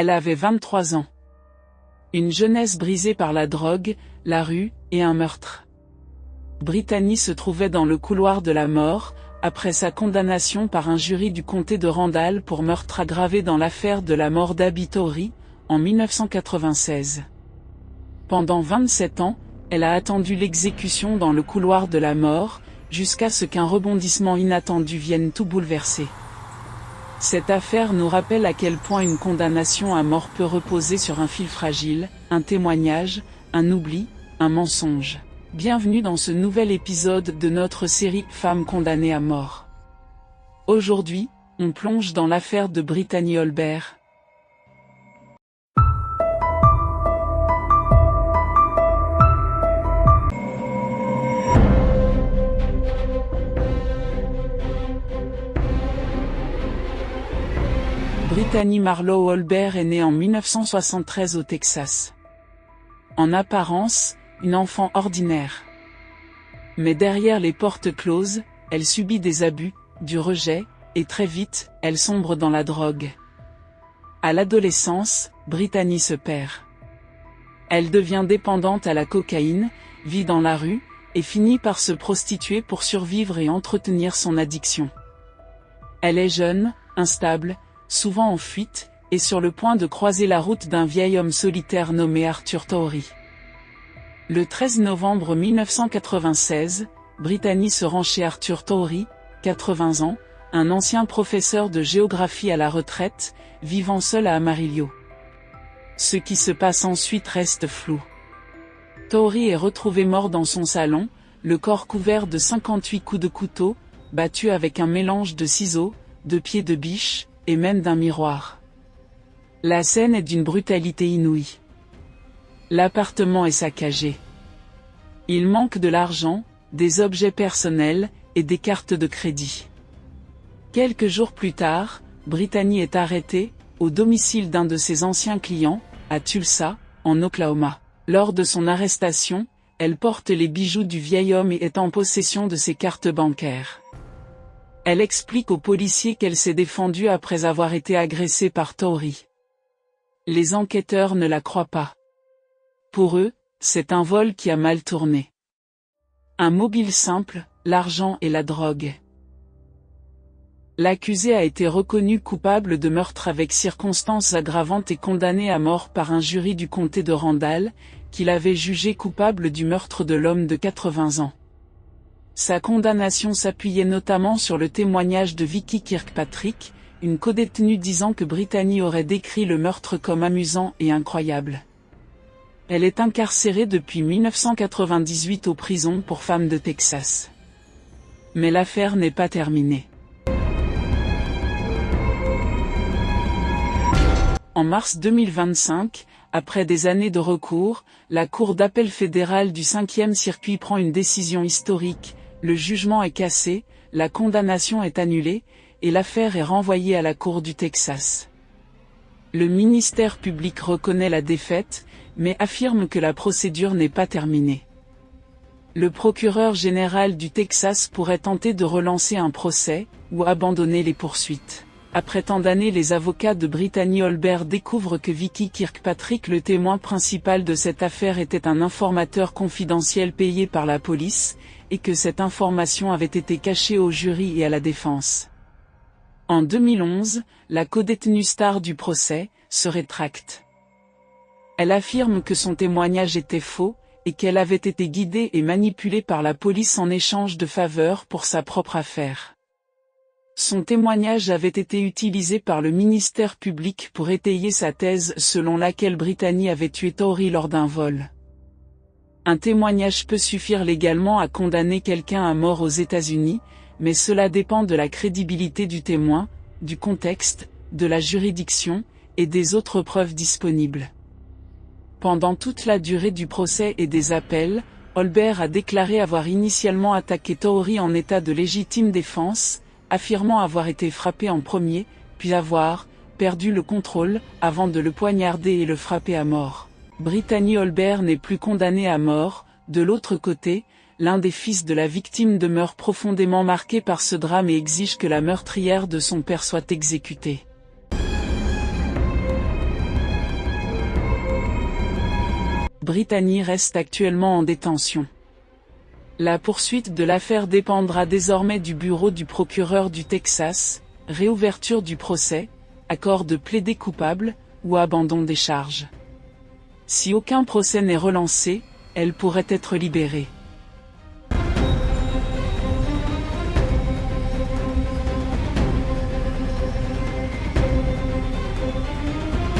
Elle avait 23 ans. Une jeunesse brisée par la drogue, la rue, et un meurtre. Brittany se trouvait dans le couloir de la mort, après sa condamnation par un jury du comté de Randall pour meurtre aggravé dans l'affaire de la mort d'Abby Tory, en 1996. Pendant 27 ans, elle a attendu l'exécution dans le couloir de la mort, jusqu'à ce qu'un rebondissement inattendu vienne tout bouleverser. Cette affaire nous rappelle à quel point une condamnation à mort peut reposer sur un fil fragile, un témoignage, un oubli, un mensonge. Bienvenue dans ce nouvel épisode de notre série Femmes condamnées à mort. Aujourd'hui, on plonge dans l'affaire de Brittany Holbert. Brittany Marlowe Holbert est née en 1973 au Texas. En apparence, une enfant ordinaire. Mais derrière les portes closes, elle subit des abus, du rejet, et très vite, elle sombre dans la drogue. À l'adolescence, Brittany se perd. Elle devient dépendante à la cocaïne, vit dans la rue, et finit par se prostituer pour survivre et entretenir son addiction. Elle est jeune, instable, souvent en fuite, et sur le point de croiser la route d'un vieil homme solitaire nommé Arthur Tory. Le 13 novembre 1996, Brittany se rend chez Arthur Tory, 80 ans, un ancien professeur de géographie à la retraite, vivant seul à Amarillo. Ce qui se passe ensuite reste flou. Tory est retrouvé mort dans son salon, le corps couvert de 58 coups de couteau, battu avec un mélange de ciseaux, de pieds de biche, et même d'un miroir. La scène est d'une brutalité inouïe. L'appartement est saccagé. Il manque de l'argent, des objets personnels, et des cartes de crédit. Quelques jours plus tard, Brittany est arrêtée, au domicile d'un de ses anciens clients, à Tulsa, en Oklahoma. Lors de son arrestation, elle porte les bijoux du vieil homme et est en possession de ses cartes bancaires. Elle explique aux policiers qu'elle s'est défendue après avoir été agressée par Tory. Les enquêteurs ne la croient pas. Pour eux, c'est un vol qui a mal tourné. Un mobile simple, l'argent et la drogue. L'accusé a été reconnu coupable de meurtre avec circonstances aggravantes et condamné à mort par un jury du comté de Randall, qui l'avait jugé coupable du meurtre de l'homme de 80 ans. Sa condamnation s'appuyait notamment sur le témoignage de Vicky Kirkpatrick, une codétenue disant que Brittany aurait décrit le meurtre comme amusant et incroyable. Elle est incarcérée depuis 1998 aux prisons pour femmes de Texas. Mais l'affaire n'est pas terminée. En mars 2025, après des années de recours, la Cour d'appel fédérale du 5e circuit prend une décision historique. Le jugement est cassé, la condamnation est annulée, et l'affaire est renvoyée à la Cour du Texas. Le ministère public reconnaît la défaite, mais affirme que la procédure n'est pas terminée. Le procureur général du Texas pourrait tenter de relancer un procès, ou abandonner les poursuites. Après tant d'années, les avocats de Brittany Holbert découvrent que Vicky Kirkpatrick, le témoin principal de cette affaire, était un informateur confidentiel payé par la police, et que cette information avait été cachée au jury et à la défense. En 2011, la codétenue star du procès se rétracte. Elle affirme que son témoignage était faux, et qu'elle avait été guidée et manipulée par la police en échange de faveurs pour sa propre affaire. Son témoignage avait été utilisé par le ministère public pour étayer sa thèse selon laquelle Brittany avait tué Tory lors d'un vol. Un témoignage peut suffire légalement à condamner quelqu'un à mort aux États-Unis, mais cela dépend de la crédibilité du témoin, du contexte, de la juridiction, et des autres preuves disponibles. Pendant toute la durée du procès et des appels, Holbert a déclaré avoir initialement attaqué Tory en état de légitime défense, affirmant avoir été frappé en premier, puis avoir perdu le contrôle, avant de le poignarder et le frapper à mort. Brittany Holbert n'est plus condamnée à mort. De l'autre côté, l'un des fils de la victime demeure profondément marqué par ce drame et exige que la meurtrière de son père soit exécutée. Brittany reste actuellement en détention. La poursuite de l'affaire dépendra désormais du bureau du procureur du Texas, réouverture du procès, accord de plaider coupable, ou abandon des charges. Si aucun procès n'est relancé, elle pourrait être libérée.